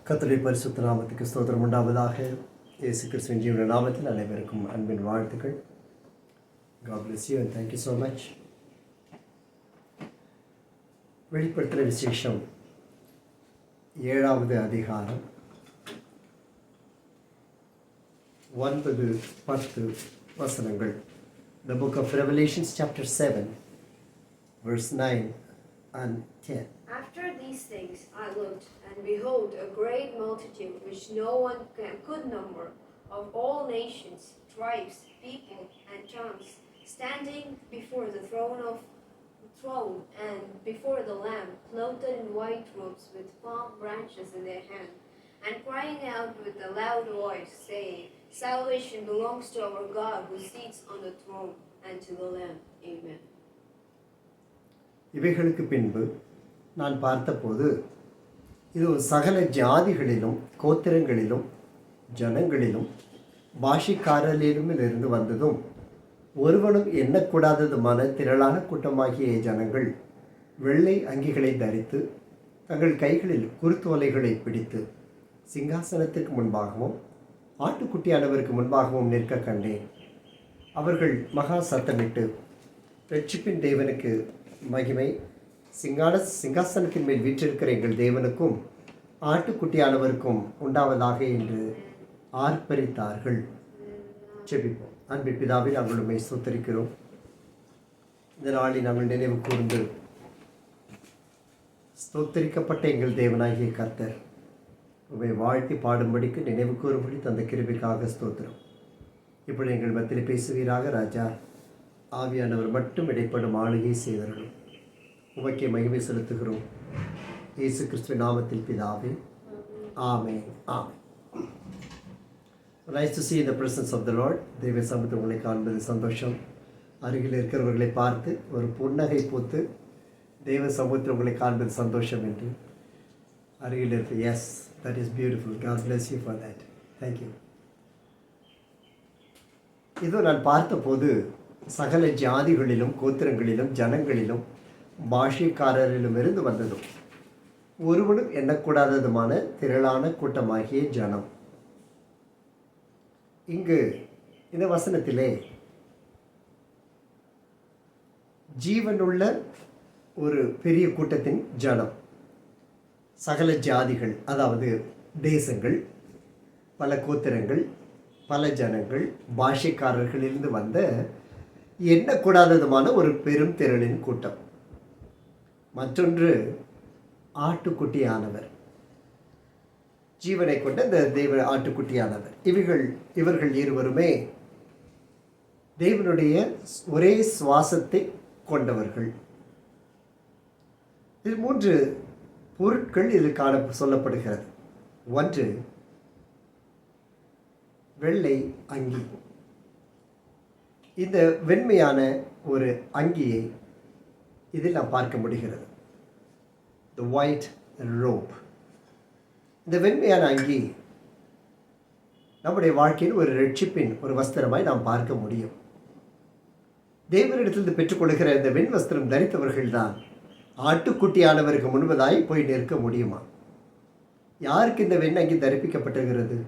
கர்த்தருடைய பரிசுத்த நாமத்துக்கு ஸ்தோத்திரம் உண்டாவதாக. இயேசு கிறிஸ்துவின் ஜீவன நாமத்தில் அனைவருக்கும் அன்பின் வாழ்த்துக்கள். God bless you and thank you so much. வெளிப்படுத்தின விசேஷம் 7வது அதிகாரம் 9-10 வசனங்கள். The book of Revelations chapter 7 verse 9 and 10. After these things I looked, and behold, a great multitude which no one could number, of all nations, tribes, people, and tongues, standing before the throne and before the Lamb, clothed in white robes with palm branches in their hand, and crying out with a loud voice, saying, Salvation belongs to our God who sits on the throne and to the Lamb. Amen. இவைகளுக்கு பின்பு நான் பார்த்தபோது இது சகல ஜாதிகளிலும் கோத்திரங்களிலும் ஜனங்களிலும் பாஷைக்காரரிலுமிருந்து வந்ததும் ஒருவனும் எண்ணக்கூடாததுமான திரளான கூட்டமாகிய ஜனங்கள் வெள்ளை அங்கிகளை தரித்து தங்கள் கைகளில் குருத்தோலைகளை பிடித்து சிங்காசனத்திற்கு முன்பாகவும் ஆட்டுக்குட்டியானவருக்கு முன்பாகவும் நிற்க கண்டேன். அவர்கள் மகா சத்தமிட்டு, இரட்சிப்பின் தேவனுக்கு மகிமை, சிங்காசனத்தின் மேல் வீற்றிருக்கிற எங்கள் தேவனுக்கும் ஆட்டுக்குட்டியானவருக்கும் உண்டாவதாக என்று ஆர்ப்பரித்தார்கள். செபிப்போம். அன்பின் பிதாவே, நாங்கள் உம்மை ஸ்தோத்திரிக்கிறோம். இந்த நாளில் நாங்கள் நினைவு கூர்ந்து ஸ்தோத்திரிக்கப்பட்ட எங்கள் தேவனாகிய கர்த்தர் உம்மை வாழ்த்தி பாடும்படிக்கு நினைவு கூறும்படி தந்த கிருபைக்காக ஸ்தோத்திரம். இப்படி எங்கள் மத்தியில் பேசுவீராக ராஜா. ஆவியானவர் மட்டும் இடைப்படும் ஆளுகை செய்தவர்களும் உமக்கே மகிமை செலுத்துகிறோம். இயேசு கிறிஸ்துவின் நாமத்தில் பிதாவே, ஆமென். ஆமென். Nice to see the presence of the Lord. தெய்வ சமூகத்தை உங்களை காண்பது சந்தோஷம். அருகில் இருக்கிறவர்களை பார்த்து ஒரு புன்னகை பூத்து தெய்வ சமூகத்தில் உங்களை காண்பது சந்தோஷம் என்று அருகில் இருக்கு. Yes, that is beautiful. God bless you for that. Thank you. இதோ நான் பார்த்தபோது சகல ஜாதிகளிலும் கோத்திரங்களிலும் ஜனங்களிலும் பாஷைக்காரரிலும் இருந்து வந்ததும் ஒருவனும் எண்ணக்கூடாததுமான திரளான கூட்டமாகிய ஜனம். இங்கு இந்த வசனத்திலே ஜீவனுள்ள ஒரு பெரிய கூட்டத்தின் ஜனம், சகல ஜாதிகள், அதாவது தேசங்கள், பல கோத்திரங்கள், பல ஜனங்கள், பாஷைக்காரர்களிலிருந்து வந்த எண்ணக்கூடாததுமான ஒரு பெரும் திரளின் கூட்டம். மற்றொன்று ஆட்டுக்குட்டியானவர், ஜீவனை கொண்ட இந்த தெய்வ ஆட்டுக்குட்டியானவர். இவர்கள் இருவருமே தேவனுடைய ஒரே சுவாசத்தை கொண்டவர்கள். இது 3 பொருட்கள் இதில் காண சொல்லப்படுகிறது. ஒன்று வெள்ளை அங்கி. இந்த வெண்மையான ஒரு அங்கியை இதில் நாம் பார்க்க முடிகிறது. The white robe. இந்த வெண்மையான அங்கி நம்முடைய வாழ்க்கையில் ஒரு ரட்சிப்பின் ஒரு வஸ்திரமாய் நாம் பார்க்க முடியும். தேவனிடத்திலிருந்து பெற்றுக்கொள்கிற இந்த வெண் வஸ்திரம் தரித்தவர்கள் தான் ஆட்டுக்குட்டியானவருக்கு முன்பதாய் போய் நிற்க முடியுமா? யாருக்கு இந்த வெண் அங்கி தரிப்பிக்கப்பட்டிருக்கிறது?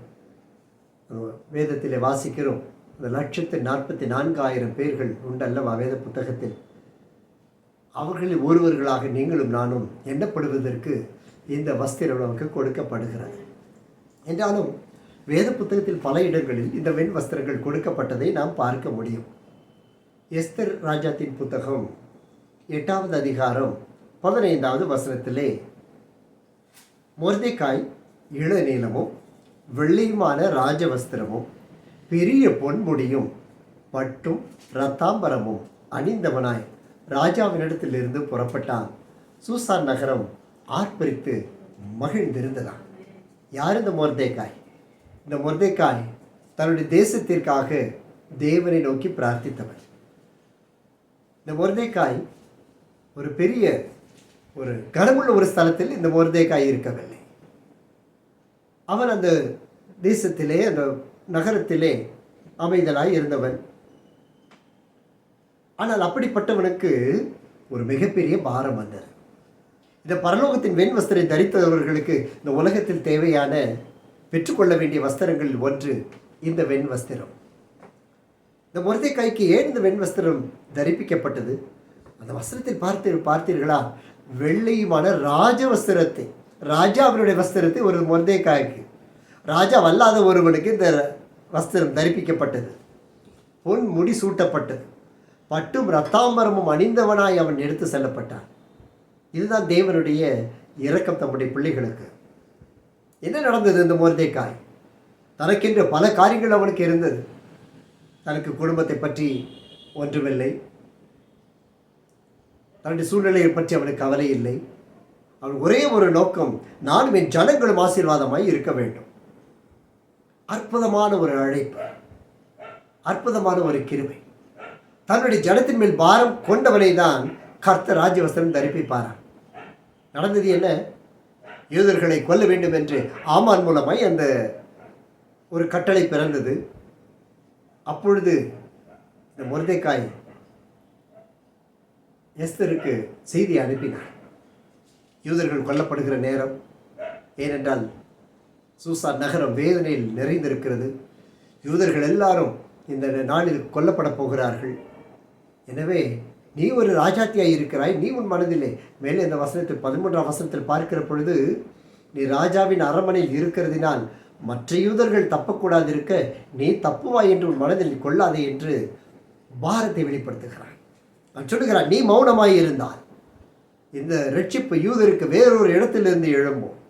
வேதத்திலே வாசிக்கிறோம். இந்த 1,44,000 பேர்கள் உண்டல்லவா வேத புத்தகத்தில். அவர்களில் ஒருவர்களாக நீங்களும் நானும் எண்ணப்படுவதற்கு இந்த வஸ்திரம் நமக்கு கொடுக்கப்படுகிறது. என்றாலும் வேத புத்தகத்தில் பல இடங்களில் இந்த வெண் வஸ்திரங்கள் கொடுக்கப்பட்டதை நாம் பார்க்க முடியும். எஸ்தர் ராஜாத்தின் புத்தகம் 8வது அதிகாரம் 15வது வசனத்திலே மொர்தெக்காய் இளநீலமும் வெள்ளையுமான ராஜவஸ்திரமும் பெரிய பொன்முடியும் பட்டும் இரத்தாம்பரமும் அணிந்தவனாய் ராஜாவினிடத்திலிருந்து புறப்பட்டான். சூசான் நகரம் ஆர்ப்பரித்து மகிழ்ந்திருந்ததாம். யார் இந்த மொர்தெக்காய்? இந்த மொர்தெக்காய் தன்னுடைய தேசத்திற்காக தேவனை நோக்கி பிரார்த்தித்தவர். இந்த மொர்தெக்காய் ஒரு பெரிய ஒரு கனமுள்ள ஒரு ஸ்தலத்தில் இந்த மொர்தெக்காய் இருக்கவில்லை. அவன் அந்த தேசத்திலே, அந்த நகரத்திலே அமைதலாய் இருந்தவன். ஆனால் அப்படிப்பட்டவனுக்கு ஒரு மிகப்பெரிய பாரம் வந்தது. இந்த பரலோகத்தின் வெண் வஸ்திரை தரித்தவர்களுக்கு இந்த உலகத்தில் தேவையான பெற்றுக்கொள்ள வேண்டிய வஸ்திரங்களில் ஒன்று இந்த வெண் வஸ்திரம். இந்த மொர்தெகாய்க்கு ஏன் இந்த வெண் வஸ்திரம் தரிப்பிக்கப்பட்டது? அந்த வஸ்திரத்தில் பார்த்தீர்களா? வெள்ளையுமான ராஜ வஸ்திரத்தை, ராஜாவினுடைய வஸ்திரத்தை ஒரு மொர்தெகாய்க்கு, ராஜா அல்லாத ஒருவனுக்கு இந்த வஸ்திரம் தரிப்பிக்கப்பட்டது. பொன் முடி சூட்டப்பட்டது. பட்டும் இரத்தாம்பரமும் அணிந்தவனாய் அவன் எடுத்து செல்லப்பட்டான். இதுதான் தேவனுடைய இரக்கம் தம்முடைய பிள்ளைகளுக்கு. என்ன நடந்தது? இந்த மொர்தெகாய் தனக்கென்று பல காரியங்கள் அவனுக்கு இருந்தது. தனக்கு குடும்பத்தை பற்றி ஒன்றுமில்லை, தன்னுடைய சூழ்நிலையை பற்றி அவனுக்கு கவலை இல்லை. அவன் ஒரே ஒரு நோக்கம், நானும் என் ஜனங்களும் ஆசீர்வாதமாய் இருக்க வேண்டும். அற்புதமான ஒரு அழைப்பு, அற்புதமான ஒரு கிருபை. தன்னுடைய ஜனத்தின் மேல் பாரம் கொண்டவனை தான் கர்த்தர் ராஜ்யவஸ்திரம் தரிப்பிப்பாராம். நடந்தது என்ன? யூதர்களை கொல்ல வேண்டும் என்று ஆமான் மூலமாய் அந்த ஒரு கட்டளை பிறந்தது. அப்பொழுது இந்த மொர்தெகாய் எஸ்தருக்கு செய்தி அனுப்பினார். யூதர்கள் கொல்லப்படுகிற நேரம், ஏனென்றால் சூசான் நகரம் வேதனையில் நிறைந்திருக்கிறது. யூதர்கள் எல்லாரும் இந்த நாளில் கொல்லப்பட போகிறார்கள். எனவே நீ ஒரு ராஜாத்தியாய் இருக்கிறாய், நீ உன் மனதிலே மேலே இந்த வசனத்தில் 13ஆம் வசனத்தில் பார்க்கிற பொழுது, நீ ராஜாவின் அரண்மனையில் இருக்கிறதினால் மற்ற யூதர்கள் தப்பக்கூடாது இருக்க நீ தப்புவாய் என்று உன் மனதில் கொள்ளாதே என்று பாரத்தை வெளிப்படுத்துகிறான். நான் சொல்லுகிறான், நீ மௌனமாய் இருந்தால் இந்த ரட்சிப்பு யூதருக்கு வேறொரு இடத்திலிருந்து எழும்பும்.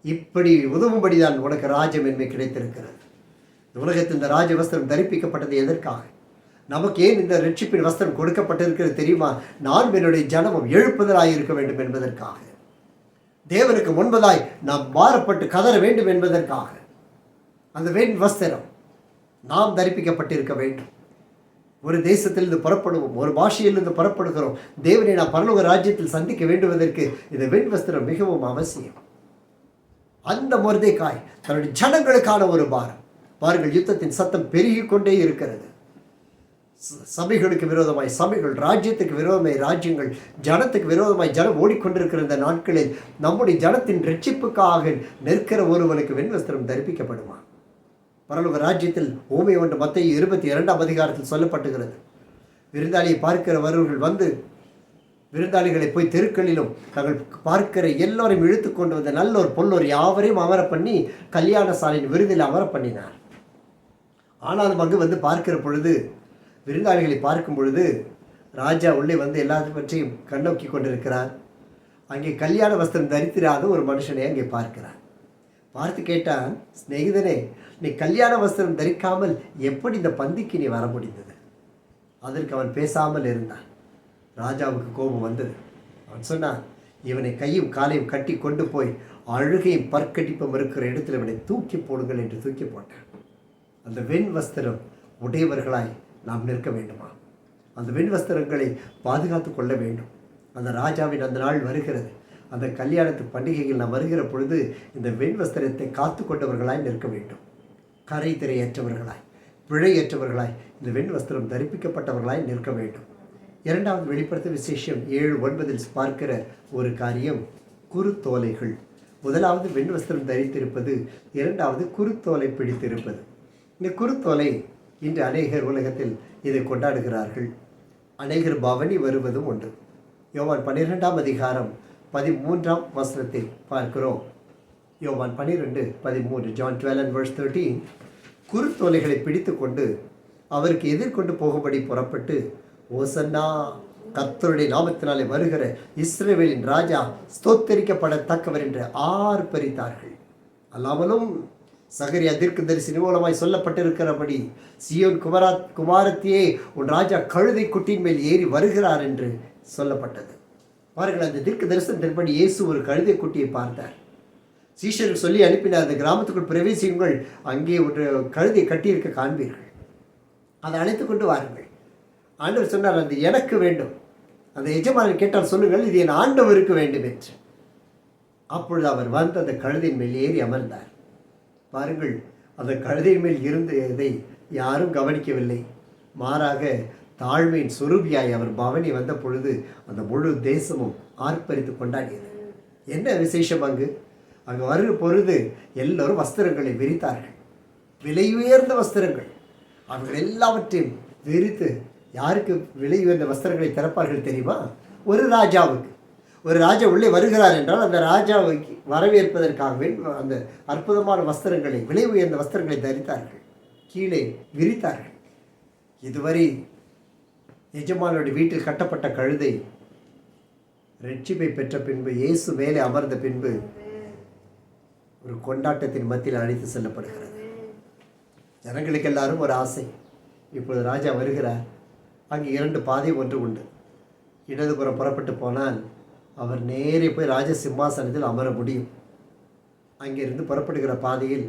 இப்படி உதவும்படிதான் உனக்கு ராஜமென்மை கிடைத்திருக்கிறது. இந்த உலகத்தில் இந்த ராஜ வஸ்திரம் தரிப்பிக்கப்பட்டது எதற்காக? நமக்கு ஏன் இந்த ரட்சிப்பின் வஸ்திரம் கொடுக்கப்பட்டிருக்கிறது தெரியுமா? நான் என்னுடைய ஜனமும் எழுப்புதலாய் இருக்க வேண்டும் என்பதற்காக, தேவனுக்கு முன்பதாய் நாம் மாறப்பட்டு கதற வேண்டும் என்பதற்காக அந்த வெண் வஸ்திரம் நாம் தரிப்பிக்கப்பட்டிருக்க வேண்டும். ஒரு தேசத்திலிருந்து புறப்படுவோம், ஒரு பாஷையிலிருந்து புறப்படுகிறோம், தேவனை நாம் பரலோக ராஜ்யத்தில் சந்திக்க வேண்டுவதற்கு இந்த வெண் வஸ்திரம் மிகவும் அவசியம். அந்த மொர்தெகாய் தன்னுடைய ஜனங்களுக்கான ஒரு பாரம். பாருங்கள், யுத்தத்தின் சத்தம் பெருகி கொண்டே இருக்கிறது. சபைகளுக்கு விரோதமாய் சபைகள், ராஜ்யத்துக்கு விரோதமாய் ராஜ்யங்கள், ஜனத்துக்கு விரோதமாய் ஜனம் ஓடிக்கொண்டிருக்கிற இந்த நாட்களில் நம்முடைய ஜனத்தின் ரட்சிப்புக்காக நிற்கிற ஒருவனுக்கு வெண்வஸ்திரம் தரிப்பிக்கப்படுமா? பரலோக ராஜ்யத்தில் ஊமை ஒன்று மத்தேயு 22ஆம் அதிகாரத்தில் சொல்லப்பட்டுகிறது. விருந்தாளியை பார்க்கிறவர்கள் வந்து விருந்தாளிகளை போய் தெருக்களிலும் தங்கள் பார்க்கிற எல்லோரையும் இழுத்து கொண்டு வந்த நல்லோர் பொல்லோர் யாவரையும் அமர பண்ணி கல்யாண சாலையின் விருந்தில் அமர பண்ணினார். ஆனாலும் அங்கு வந்து பார்க்கிற பொழுது, விருந்தாளிகளை பார்க்கும் பொழுது, ராஜா உள்ளே வந்து எல்லாத்தையும் கண்ணோக்கி கொண்டிருக்கிறார். அங்கே கல்யாண வஸ்திரம் தரித்திராத ஒரு மனுஷனை அங்கே பார்க்கிறார். பார்த்து கேட்டான், சிநேகிதனே, நீ கல்யாண வஸ்திரம் தரிக்காமல் எப்படி இந்த பந்திக்கு நீ வர முடிந்தது? அதற்கு அவன் பேசாமல் இருந்தான். ராஜாவுக்கு கோபம் வந்தது. அவன் சொன்னான், இவனை கையும் காலையும் கட்டி கொண்டு போய் அழுகையும் பற்கடிப்பும் இருக்கிற இடத்துல இவனை தூக்கி போடுங்கள் என்று தூக்கி போட்டான். அந்த வெண் வஸ்திரம் உடையவர்களாய் நாம் நிற்க வேண்டுமா? அந்த வெண் வஸ்திரங்களை பாதுகாத்து கொள்ள வேண்டும். அந்த ராஜாவின் அந்த நாள் வருகிறது. அந்த கல்யாணத்து பண்டிகைகள் நாம் வருகிற பொழுது இந்த வெண் வஸ்திரத்தை காத்து கொண்டவர்களாய் நிற்க வேண்டும். கரை திரையற்றவர்களாய், பிழையற்றவர்களாய் இந்த வெண் வஸ்திரம் தரிப்பிக்கப்பட்டவர்களாய் நிற்க வேண்டும். இரண்டாவது வெளிப்படுத்த விசேஷம் 7:9 பார்க்கிற ஒரு காரியம் குருத்தோலைகள். முதலாவது வெண் வஸ்திரம் தரித்திருப்பது, இரண்டாவது குருத்தோலை பிடித்திருப்பது. இந்த குருத்தோலை இன்று அநேகர் உலகத்தில் இதை கொண்டாடுகிறார்கள். அநேகர் பவனி வருவதும் உண்டு. யோவான் 12ஆம் அதிகாரம் 13ஆம் வசனத்தை பார்க்கிறோம். யோவான் 12:13, John 12:13, குருத்தோலைகளை பிடித்து கொண்டு அவருக்கு எதிர்கொண்டு போகும்படி புறப்பட்டு, ஓசன்னா, கர்த்தருடைய நாமத்தினாலே வருகிற இஸ்ரவேலின் ராஜா ஸ்தோத்தரிக்கப்படத்தக்கவர் என்று ஆர்ப்பரித்தார்கள். அல்லாமலும் சகரியா தீர்க்கதரிசி மூலமாய் சொல்லப்பட்டிருக்கிறபடி, சியோன் குமாரத்தியே, உன் ராஜா கழுதை குட்டியின் மேல் ஏறி வருகிறார் என்று சொல்லப்பட்டது. பாருங்கள், அந்த தீர்க்க தரிசனத்தின்படி இயேசு ஒரு கழுதை குட்டியை பார்த்தார். சீஷர்கள் சொல்லி அனுப்பினார், அந்த கிராமத்துக்குள் பிரவேசியுங்கள், அங்கே ஒரு கழுதை கட்டியிருக்க காண்பீர்கள், அதை அழைத்து கொண்டு வாருங்கள். ஆண்டவர் சொன்னார், அது எனக்கு வேண்டும். அந்த எஜமானன் கேட்டால் சொல்லுங்கள், இது என் ஆண்டவருக்கு வேண்டும் என்று. அப்பொழுது அவர் வந்து அந்த கழுதையின் மேல் ஏறி அமர்ந்தார். பாருங்கள், அந்த கழுதையின் மேல் இருந்ததை யாரும் கவனிக்கவில்லை. மாறாக தாழ்மையின் சொரூபியாய் அவர் பவனி வந்த பொழுது அந்த முழு தேசமும் ஆர்ப்பரித்து கொண்டாடியது. என்ன விசேஷம் அங்கு? அங்கு வருகிற பொழுது எல்லோரும் வஸ்திரங்களை விரித்தார்கள். விலை உயர்ந்த வஸ்திரங்கள். அவர்கள் எல்லாவற்றையும் விரித்து, யாருக்கு விலை உயர்ந்த வஸ்திரங்களை திறப்பார்கள் தெரியுமா? ஒரு ராஜாவுக்கு. ஒரு ராஜா உள்ளே வருகிறார் என்றால் அந்த ராஜாவுக்கு வரவேற்பதற்காகவே அந்த அற்புதமான வஸ்திரங்களை, விலை உயர்ந்த வஸ்திரங்களை தரித்தார்கள், கீழே விரித்தார்கள். இதுவரை எஜமானுடைய வீட்டில் கட்டப்பட்ட கழுதை ரட்சிப்பை பெற்ற பின்பு, இயேசு மேலே அமர்ந்த பின்பு ஒரு கொண்டாட்டத்தின் மத்தியில் அழைத்து செல்லப்படுகிறது. ஜனங்களுக்கு எல்லாரும் ஒரு ஆசை. இப்பொழுது ராஜா வருகிறார். அங்கே 2 பாதை ஒன்று உண்டு. இடதுபுறம் புறப்பட்டு போனால் அவர் நேரே போய் ராஜ சிம்மாசனத்தில் அமர முடியும். அங்கிருந்து புறப்படுகிற பாதையில்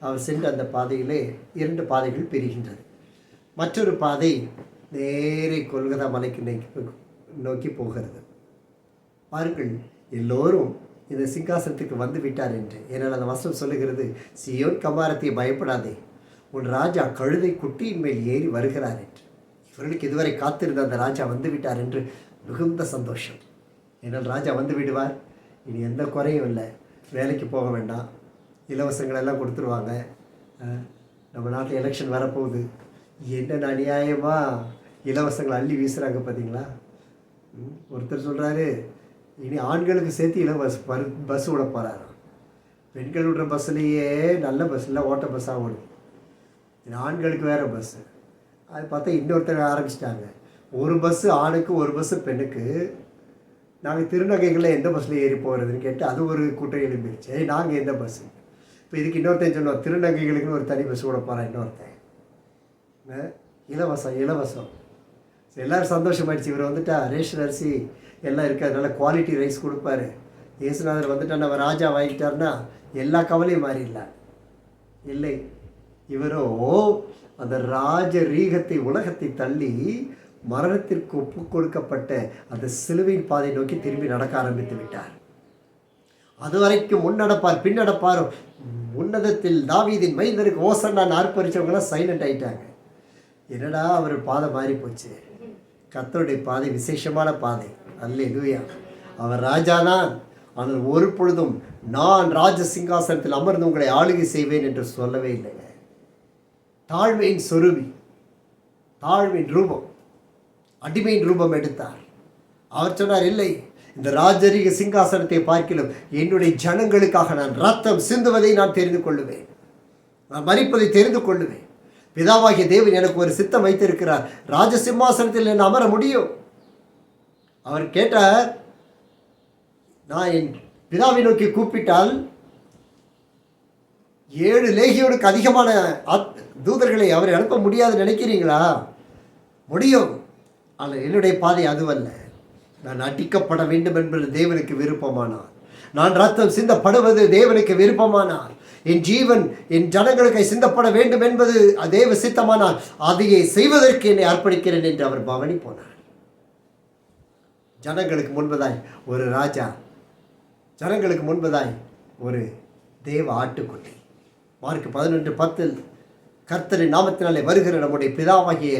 அவர் சென்று அந்த பாதையிலே 2 பாதைகள் பிரிகின்றது. மற்றொரு பாதை நேரே கொல்கத்தா மலைக்கு நோக்கி போகிறது. பாருங்கள், எல்லோரும் இந்த சிங்காசனத்துக்கு வந்து விட்டார் என்று. ஏனால் அந்த வசனம் சொல்லுகிறது, சீயோன் குமாரத்தியை பயப்படாதே, உன் ராஜா கழுதை குட்டியின் மேல் ஏறி வருகிறார் என்று. இவர்களுக்கு இதுவரை காத்திருந்த அந்த ராஜா வந்து விட்டார் என்று மிகுந்த சந்தோஷம். ஏனால் ராஜா வந்து விடுவார், இனி எந்த குறையும் இல்லை, வேலைக்கு போக வேண்டாம், இலவசங்கள் எல்லாம் கொடுத்துருவாங்க. நம்ம நாட்டில் எலெக்ஷன் வரப்போகுது, என்ன அநியாயமாக இலவசங்கள் அள்ளி வீசுகிறாங்க பார்த்தீங்களா? ஒருத்தர் சொல்கிறாரு, இனி ஆண்களுக்கு சேர்த்து இலவச பஸ் விட போகிறாரு. பெண்கள் விடுற பஸ்ஸுலேயே நல்ல பஸ்ஸில் ஓட்ட பஸ்ஸாக ஓடும், ஆண்களுக்கு வேறு பஸ்ஸு. அது பார்த்தா இன்னொருத்தர் ஆரம்பிச்சிட்டாங்க, ஒரு பஸ்ஸு ஆணுக்கு ஒரு பஸ்ஸு பெண்ணுக்கு. நாங்கள் திருநங்கைகளில் எந்த பஸ்ஸில் ஏறி போகிறதுன்னு கேட்டு அது ஒரு கூட்டம் எழுப்பிடுச்சு. நாங்கள் எந்த பஸ்ஸு? இப்போ இதுக்கு இன்னொருத்தன் சொன்னோம், திருநங்கைகளுக்குன்னு ஒரு தனி பஸ் விட போகிறான் இன்னொருத்தன். இலவசம் இலவசம். எல்லோரும் சந்தோஷமாயிடுச்சு. இவர் வந்துட்டா ரேஷன் அரிசி எல்லாம் இருக்குது, அதனால் குவாலிட்டி ரைஸ் கொடுப்பாரு. இயேசுநாதர் வந்துட்டா நம்ம ராஜா வாங்கிட்டார்னா எல்லா கவலையும் மாறிடலாம். இல்லை, இவரோ அந்த ராஜ ரீகத்தை உலகத்தை தள்ளி மரணத்திற்கு ஒப்பு கொடுக்கப்பட்ட அந்த சிலுவையின் பாதை நோக்கி திரும்பி நடக்க ஆரம்பித்து விட்டார். அதுவரைக்கும் முன்னடப்பார் பின்னடப்பார். உன்னதத்தில் தாவீதின் மைந்தருக்கு ஓசன்னான்னு ஆர்ப்பரிச்சவங்களாம் சைலண்ட் ஆகிட்டாங்க. என்னடா அவர் பாதை மாறி போச்சு. கர்த்தருடைய பாதை விசேஷமான பாதை. அல்லேலூயா. அவர் ராஜாதான், ஆனால் ஒரு பொழுதும் நான் ராஜ சிங்காசனத்தில் அமர்ந்து உங்களை ஆளுகை செய்வேன் என்று சொல்லவே இல்லைங்க. தாழ்மையின் சொருவி, தாழ்மையின் ரூபம், அடிமையின் ரூபம் எடுத்தார். அவர் சொன்னார், இல்லை, இந்த ராஜரீக சிங்காசனத்தை பார்க்கிலும் என்னுடைய ஜனங்களுக்காக நான் ரத்தம் சிந்துவதை நான் தெரிந்து கொள்ளுவேன், நான் மரிப்பதை தெரிந்து கொள்ளுவேன். பிதாவாகிய தேவன் எனக்கு ஒரு சித்தம் வைத்திருக்கிறார், ராஜ சிம்மாசனத்தில் நான் அமர முடியும். அவர் கேட்டார், நான் என் பிதாவை நோக்கி கூப்பிட்டால் 7 லேகியோனுக்கு அதிகமான தூதர்களை அவரை அனுப்ப முடியாதுன்னு நினைக்கிறீங்களா? முடியும். ஆனால் என்னுடைய பாதை அதுவல்ல. நான் அடிக்கப்பட வேண்டும் என்பது தேவனுக்கு விருப்பமானார், நான் ரத்தம் சிந்தப்படுவது தேவனுக்கு விருப்பமானார், என் ஜீவன் என் ஜனங்களுக்கு சிந்தப்பட வேண்டும் என்பது தேவ சித்தமானால் அதையே செய்வதற்கு என்னை அர்ப்பணிக்கிறேன் என்று அவர் பவனி போனார். ஜனங்களுக்கு முன்பதாய் ஒரு ராஜா, ஜனங்களுக்கு முன்பதாய் ஒரு தேவ ஆட்டுக்குட்டி. மார்க் 11:10 கர்த்தரின் நாமத்தினாலே வருகிற நம்முடைய பிதாவாகிய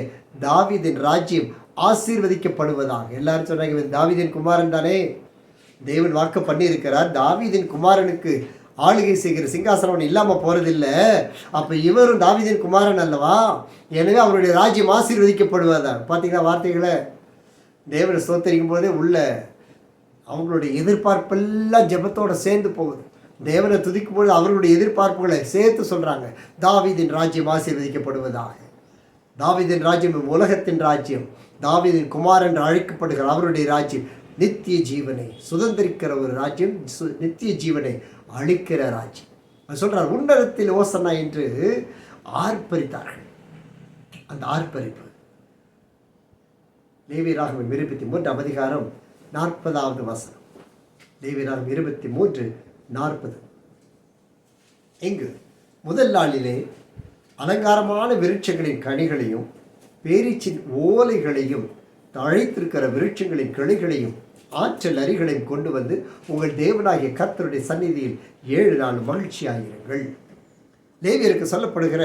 தாவீதின் ராஜ்யம் ஆசீர்வதிக்கப்படுவதாக. எல்லாரும் சொன்னாங்க, தாவீதின் குமாரன் தானே, தேவன் வாக்கு பண்ணியிருக்கிறார், தாவீதின் குமாரனுக்கு ஆளுகை செய்கிற சிங்காசனம் இல்லாமல் போகிறதில்லை, அப்போ இவரும் தாவீதின் குமாரன் அல்லவா, எனவே அவருடைய ராஜ்யம் ஆசீர்வதிக்கப்படுவதா. பார்த்தீங்கன்னா வார்த்தைகளை தேவனை ஸ்தோத்தரிக்கும் போதே உள்ள அவங்களுடைய எதிர்பார்ப்பெல்லாம் ஜெபத்தோடு சேர்ந்து போகுது. தேவனை துதிக்கும் போது அவர்களுடைய எதிர்பார்ப்புகளை சேர்த்து சொல்கிறாங்க. தாவீதின் ராஜ்யம் ஆசீர்வதிக்கப்படுவதாக. தாவீதின் ராஜ்யம் உலகத்தின் ராஜ்யம். தாவீதின் குமாரன் என்று அழைக்கப்படுகிற அவருடைய ராஜ்யம் நித்திய ஜீவனை சுதந்திரிக்கிற ஒரு ராஜ்யம், நித்திய ஜீவனை அளிக்கிற ராஜ்யம். அது சொல்கிறார், உன்னதத்தில் ஓசன்னா என்று ஆர்ப்பரித்தார்கள். அந்த ஆர்ப்பரிப்பு லேவியராகமம் 23 அதிகாரம் 40வது வசனம். லேவியராகமம் 23:40. இங்கு முதல் நாளிலே அலங்காரமான விருட்சங்களின் கனிகளையும் பேரீச்சின் ஓலைகளையும் தழைத்திருக்கிற விருட்சங்களின் கிளைகளையும் ஆற்றல் அரிகளையும் கொண்டு வந்து உங்கள் தேவனாகிய கர்த்தருடைய சந்நிதியில் 7 நாள் மகிழ்ச்சியாயிருங்கள். லேவியருக்கு சொல்லப்படுகிற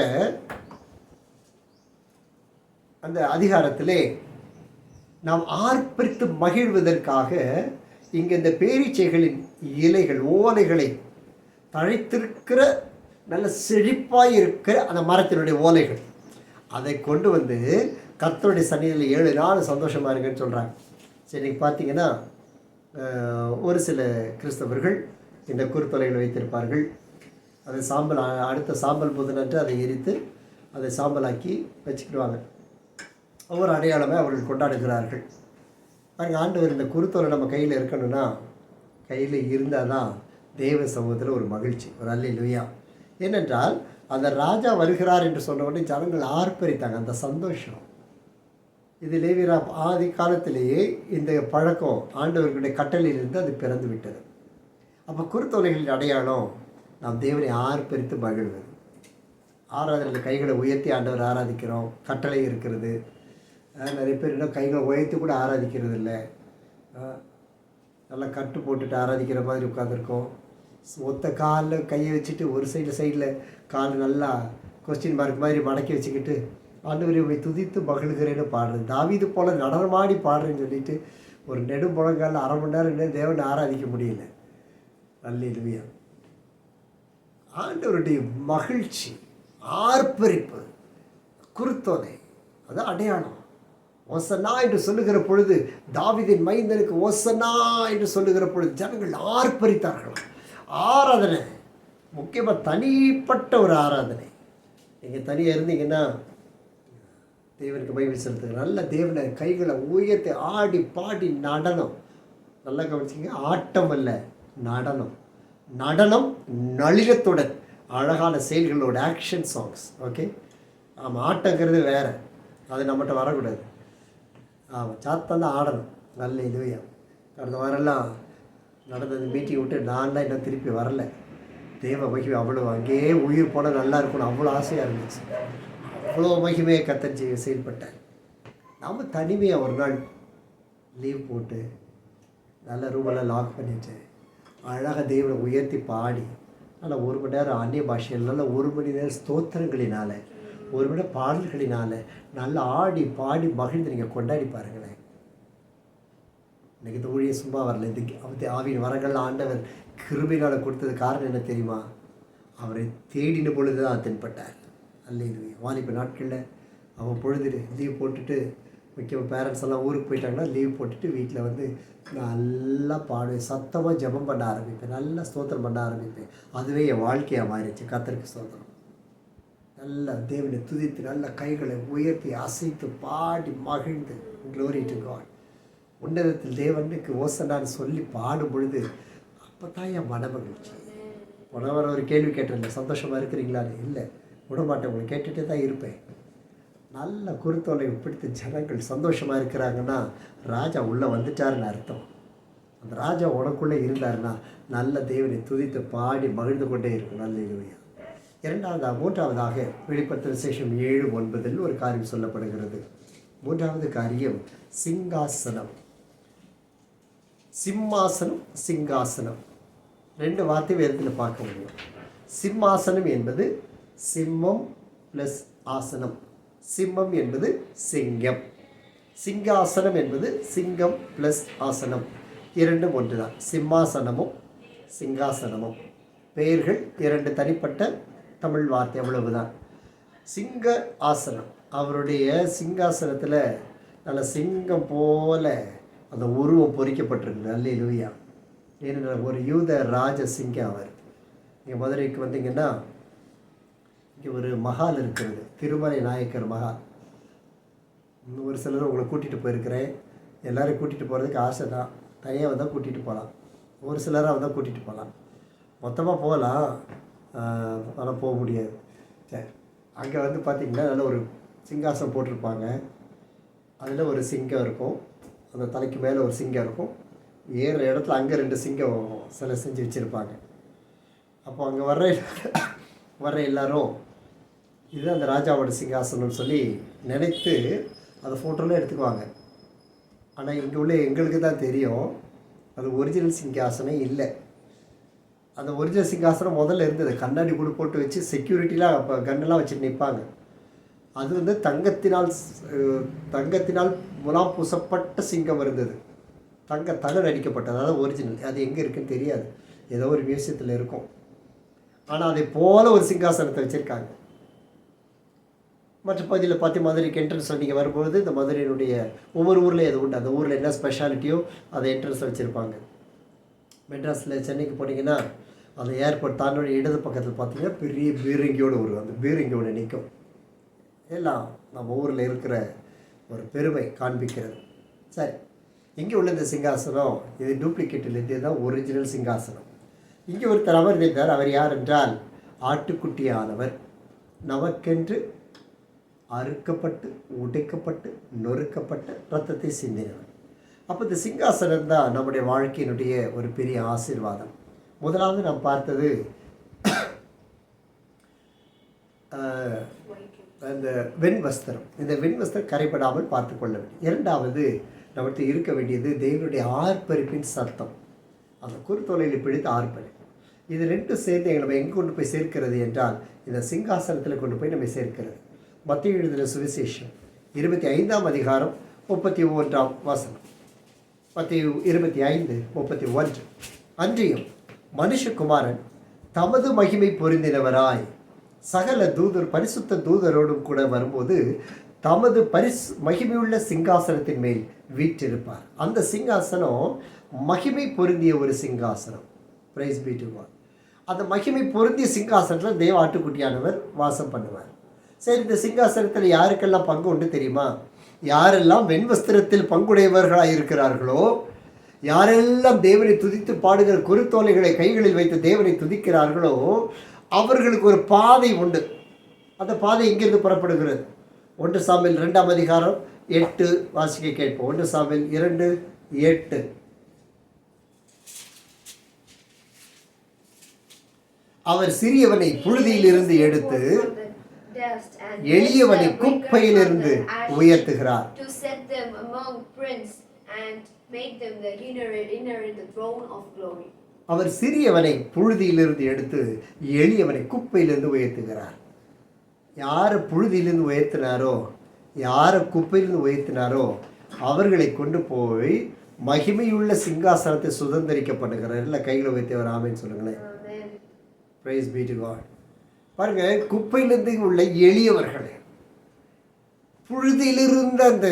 அந்த அதிகாரத்திலே நாம் ஆர்ப்பரித்து மகிழ்வதற்காக இங்கே இந்த பேரீச்சைகளின் இலைகள் ஓலைகளை தழைத்திருக்கிற நல்ல செழிப்பாக இருக்கிற அந்த மரத்தினுடைய ஓலைகள் அதை கொண்டு வந்து கர்த்தருடைய சந்நிதியில் 7 நாள் சந்தோஷமாக இருக்குன்னு சொல்கிறாங்க. சரி, நீங்கள் பார்த்தீங்கன்னா ஒரு சில கிறிஸ்தவர்கள் இந்த குருத்தொலைகளை வைத்திருப்பார்கள். அதை சாம்பல் அடுத்த சாம்பல் புதனன்று அதை எரித்து அதை சாம்பலாக்கி வச்சுக்கிடுவாங்க. ஒவ்வொரு அடையாளமே அவர்கள் கொண்டாடுகிறார்கள். பாருங்க, ஆண்டவர் இந்த குருத்தொலை நம்ம கையில் இருக்கணும்னா கையில் இருந்தால் தான் தேவ சமூகத்தில் ஒரு மகிழ்ச்சி, ஒரு அல்லேலூயா. ஏனென்றால் அந்த ராஜா வருகிறார் என்று சொன்ன உடனே ஜனங்கள் ஆர்ப்பரித்தாங்க, அந்த சந்தோஷம். இது லேவியரா ஆதி காலத்திலேயே இந்த பழக்கம் ஆண்டவர்களுடைய கட்டளையிலிருந்து அது பிறந்து விட்டது. அப்போ குருத்தொலைகளின் அடையாளம் நாம் தேவனை ஆர்ப்பரித்து மகிழ்வது. ஆராதனையில் கைகளை உயர்த்தி ஆண்டவர் ஆராதிக்கிறோம், கட்டளை இருக்கிறது. நிறைய பேர் இன்னும் கைகளை உயர்த்தி கூட ஆராதிக்கிறது இல்லை. நல்லா கட்டு போட்டுட்டு ஆராதிக்கிற மாதிரி உட்காந்துருக்கோம். ஒத்த காலில் கையை வச்சுட்டு ஒரு சைடில் கால் நல்லா கொஸ்டின் மார்க் மாதிரி மடக்கி வச்சுக்கிட்டு ஆண்டவரை உங்களை துதித்து மகிழ்கிறேன்னு பாடுறது. தாவீது போல நடனமாடி பாடுறேன்னு சொல்லிட்டு ஒரு நெடும் முழங்காலில் 1/2 மணி நேரம் தேவனை ஆராதிக்க முடியல. அல்லேலூயா. ஆண்டவருடைய மகிழ்ச்சி, ஆர்ப்பரிப்பு, குருத்தோலை, அது அடையாளம். ஓசன்னா என்று சொல்லுகிற பொழுது, தாவீதின் மைந்தனுக்கு ஓசன்னா என்று சொல்லுகிற பொழுது ஜனங்கள் ஆர்ப்பரித்தார்களாம். ஆராதனை முக்கியமாக தனிப்பட்ட ஒரு ஆராதனை. நீங்கள் தனியாக இருந்தீங்கன்னா தேவனுக்கு மகிமை செலுத்துங்க. நல்ல தேவனை கைகளை உயர்த்தி ஆடி பாடி நடனம். நல்லா கவனிச்சிங்க, ஆட்டம் அல்ல, நடனம். நடனம் நளினத்துடன் அழகான செயல்களோட ஆக்ஷன் சாங்ஸ். ஓகே, ஆமாம், ஆட்டங்கிறது வேறு, அது நம்மகிட்ட வரக்கூடாது. ஆமாம், சாத்தான் தான் ஆடணும். நல்ல இதுவையா. கடந்த வாரம்லாம் நடந்தது மீட்டிங் விட்டு நான் தான் இன்னும் திருப்பி வரல. தேவ மகிமை அவ்வளோ, அங்கேயே உயிர் போனால் நல்லா இருக்கணும், அவ்வளோ ஆசையாக இருந்துச்சு. அவ்வளோ மகிமையை கத்தஞ்சி செயல்பட்டேன். நம்ம தனிமையாக ஒரு நாள் லீவ் போட்டு நல்ல ரூமெல்லாம் லாக் பண்ணிட்டு அழகாக தேவனை உயர்த்தி பாடி நல்லா 1 மணி நேரம் அந்நிய பாஷையில் நல்லா 1 மணி நேரம் ஸ்தோத்திரங்களினால் 1 மணி நேரம் பாடல்களினால் நல்லா ஆடி பாடி மகிழ்ந்து நீங்கள் கொண்டாடி பாருங்களேன். இன்றைக்கி இந்த ஊழியை சும்மா வரல. இது ஆவியின் வரங்கள் ஆண்டவர் கிருபையினால் கொடுத்தது காரணம் என்ன தெரியுமா? அவரை தேடின பொழுது தான் தென்பட்டார். அல்லேலூயா. வாலிப நாட்களில் அவன் பொழுது லீவ் போட்டுட்டு, முக்கியமாக பேரண்ட்ஸ் எல்லாம் ஊருக்கு போயிட்டாங்கன்னா லீவ் போட்டுட்டு வீட்டில் வந்து நல்லா பாடுவேன், சத்தமாக ஜெபம் பண்ண ஆரம்பிப்பேன், நல்லா ஸ்தோத்திரம் பண்ண ஆரம்பிப்பேன். அதுவே என் வாழ்க்கையாக மாறிடுச்சு. கர்த்தருக்கு ஸ்தோத்திரம். நல்லா தேவனை துதித்து நல்ல கைகளை உயர்த்தி அசைத்து பாடி மகிழ்ந்து க்ளோரி டு காட். உன்னதத்தில் தேவனுக்கு ஓசனான்னு சொல்லி பாடும் பொழுது அப்போ தான் என் மனமகிழ்ச்சி. உணவர் ஒரு கேள்வி கேட்டிருந்த, சந்தோஷமாக இருக்கிறீங்களான்னு. இல்லை, விடமாட்டேன், உங்களை கேட்டுகிட்டே தான் இருப்பேன். நல்ல குருத்தோலை பிடித்த ஜனங்கள் சந்தோஷமாக இருக்கிறாங்கன்னா ராஜா உள்ளே வந்துட்டாருன்னு அர்த்தம். அந்த ராஜா உனக்குள்ளே இருந்தாருன்னா நல்ல தேவனை துதித்து பாடி மகிழ்ந்து கொண்டே இருக்கும். நல்ல இதுவையா. மூன்றாவதாக வெளிப்படுத்தல் விசேஷம் 7:9 ஒரு காரியம் சொல்லப்படுகிறது. 3வது காரியம் சிங்காசனம். சிம்மாசனம், சிங்காசனம் 2 வார்த்தை வேதத்தில் பார்க்க முடியும். சிம்மாசனம் என்பது சிம்மம் ப்ளஸ் ஆசனம். சிம்மம் என்பது சிங்கம். சிங்காசனம் என்பது சிங்கம் ப்ளஸ் ஆசனம். 2 ஒன்று தான். சிம்மாசனமும் சிங்காசனமும் பெயர்கள் 2 தனிப்பட்ட தமிழ் வார்த்தை, அவ்வளவுதான். சிங்க ஆசனம், அவருடைய சிங்காசனத்தில் நல்ல சிங்கம் போல அந்த உருவம் பொறிக்கப்பட்டிருக்கு. அல்லேலூயா. ஏனென்றால் ஒரு யூத ராஜ சிங்கம் அவர். இங்கே மதுரைக்கு வந்தீங்கன்னா இங்கே ஒரு மஹால் இருக்கிறது, திருமலை நாயக்கர் மஹால். ஒரு சிலர் உங்களை கூட்டிகிட்டு போயிருக்கிறேன். எல்லோரும் கூட்டிகிட்டு போகிறதுக்கு ஆசை தான். தனியாக வந்தால் கூட்டிகிட்டு போகலாம், ஒரு சிலராக வந்தால் கூட்டிகிட்டு போகலாம், மொத்தமாக போகலாம். ஆனால் போக முடியாது. சரி, அங்கே வந்து பார்த்திங்கன்னா நல்ல ஒரு சிங்காசனம் போட்டிருப்பாங்க. அதில் ஒரு சிங்கம் இருக்கும், அந்த தலைக்கு மேலே ஒரு சிங்கம் இருக்கும். ஏறுற இடத்துல அங்கே 2 சிங்கம் சிலை செஞ்சு வச்சுருப்பாங்க. அப்போ அங்கே வர்ற எல்லாரும் இது அந்த ராஜாவோட சிங்காசனம்னு சொல்லி நினைத்து அதை ஃபோட்டோலாம் எடுத்துக்குவாங்க. ஆனால் இங்கே உள்ள எங்களுக்கு தான் தெரியும் அது ஒரிஜினல் சிங்காசனம் இல்லை. அந்த ஒரிஜினல் சிங்காசனம் முதல்ல இருந்தது, கண்ணாடி கூட போட்டு வச்சு செக்யூரிட்டிலாம் அப்போ கன்னெல்லாம் வச்சுட்டு நிற்பாங்க. அது வந்து தங்கத்தினால் முலாம் பூசப்பட்ட சிங்கம் இருந்தது. தகடு அடிக்கப்பட்டது, அதாவது ஒரிஜினல். அது எங்கே இருக்குன்னு தெரியாது, ஏதோ ஒரு மியூசியத்தில் இருக்கும். ஆனால் அதை போல ஒரு சிங்காசனத்தை வச்சுருக்காங்க. மற்ற பகுதியில் பார்த்து மதுரைக்கு என்ட்ரன்ஸில் நீங்கள் வரும்பொழுது இந்த மதுரையினுடைய ஒவ்வொரு ஊரில் எது உண்டு, அந்த ஊரில் என்ன ஸ்பெஷாலிட்டியோ அதை என்ட்ரன்ஸில் வச்சுருப்பாங்க. மெட்ராஸில் சென்னைக்கு போனீங்கன்னா அந்த ஏர்போர்ட் தாண்டோட இடது பக்கத்தில் பார்த்தீங்கன்னா பெரிய பீரங்கியோடு வரும். அந்த பீரங்கியோடு நிற்கும். எல்லாம் நம்ம ஊரில் இருக்கிற ஒரு பெருமை காண்பிக்கிறது. சரி, இங்கே உள்ள இந்த சிங்காசனம் இது டூப்ளிகேட்டில் இது தான் ஒரிஜினல் சிங்காசனம். இங்கே ஒருத்தர் அமர்ந்திருந்தார். அவர் யார் என்றால் ஆட்டுக்குட்டியானவர், நமக்கென்று அறுக்கப்பட்டு உடைக்கப்பட்டு நொறுக்கப்பட்ட இரத்தத்தை சிந்தினவர். அப்போ இந்த சிங்காசனம் தான் நம்முடைய வாழ்க்கையினுடைய ஒரு பெரிய ஆசீர்வாதம். முதலாவது நாம் பார்த்தது அந்த வெண்வஸ்திரம். இந்த வெண்வஸ்திரம் கரைப்படாமல் பார்த்து கொள்ள வேண்டும். இரண்டாவது நம்மகிட்ட இருக்க வேண்டியது தேவனுடைய ஆர்ப்பரிப்பின் சத்தம், அந்த குறுத்தொலையில் பிடித்த ஆர்ப்பரிப்பு. இது ரெண்டும் சேர்ந்து நம்ம எங்கே கொண்டு போய் சேர்க்கிறது என்றால் இந்த சிங்காசனத்தில் கொண்டு போய் நம்ம சேர்க்கிறது. மத்தேயு எழுதின சுவிசேஷம் 25ஆம் அதிகாரம் 31ஆம் வசனம். மத்தேயு 25:31. அன்றியும் மனுஷகுமாரன் தமது மகிமை பொருந்தினவராய் சகல தூதர் பரிசுத்த தூதரோடும் கூட வரும்போது தமது மகிமையுள்ள சிங்காசனத்தின் மேல் வீற்றிருப்பார். அந்த சிங்காசனம் மகிமை பொருந்திய ஒரு சிங்காசனம். Praise be to God. அந்த மகிமை பொருந்திய சிங்காசனத்தில் தேவ ஆட்டுக்குட்டியானவர் வாசம் பண்ணுவார். சரி, இந்த சிங்காசனத்தில் யாருக்கெல்லாம் பங்கு உண்டு தெரியுமா? யாரெல்லாம் வெண்வஸ்திரத்தில் பங்குடையவர்களாக இருக்கிறார்களோ, யாரெல்லாம் தேவனை துதித்து பாடுகிற குருத்தோலைகளை கைகளில் வைத்து தேவனை துதிக்கிறார்களோ அவர்களுக்கு ஒரு பாதை உண்டு. அந்த பாதை எங்கிருந்து புறப்படுகிறது? 1 சாமுவேல் 2ஆம் அதிகாரம் 8 வாசிக்க கேட்போம். 1 சாமுவேல் 2:8. அவர் சிறியவனை புழுதியிலிருந்து எடுத்து எளியவனை குப்பையிலிருந்து உயர்த்துகிறார். அவர் சிறியவனை புழுதியிலிருந்து எடுத்து எளியவனை குப்பையிலிருந்து உயர்த்துகிறார். யாரை புழுதியிலிருந்து உயர்த்தினாரோ, யாரை குப்பையிலிருந்து உயர்த்தினாரோ அவர்களை கொண்டு போய் மகிமையுள்ள சிங்காசனத்தை சுதந்திரிக்கப்படுகிறார். இல்லை கையில் உயர்த்தியவர் ஆமேன்னு சொல்லுங்களேன். Praise be to God. பாருங்க, குப்பையிலிருந்து உள்ள எளியவர்களை புழுதியிலிருந்த அந்த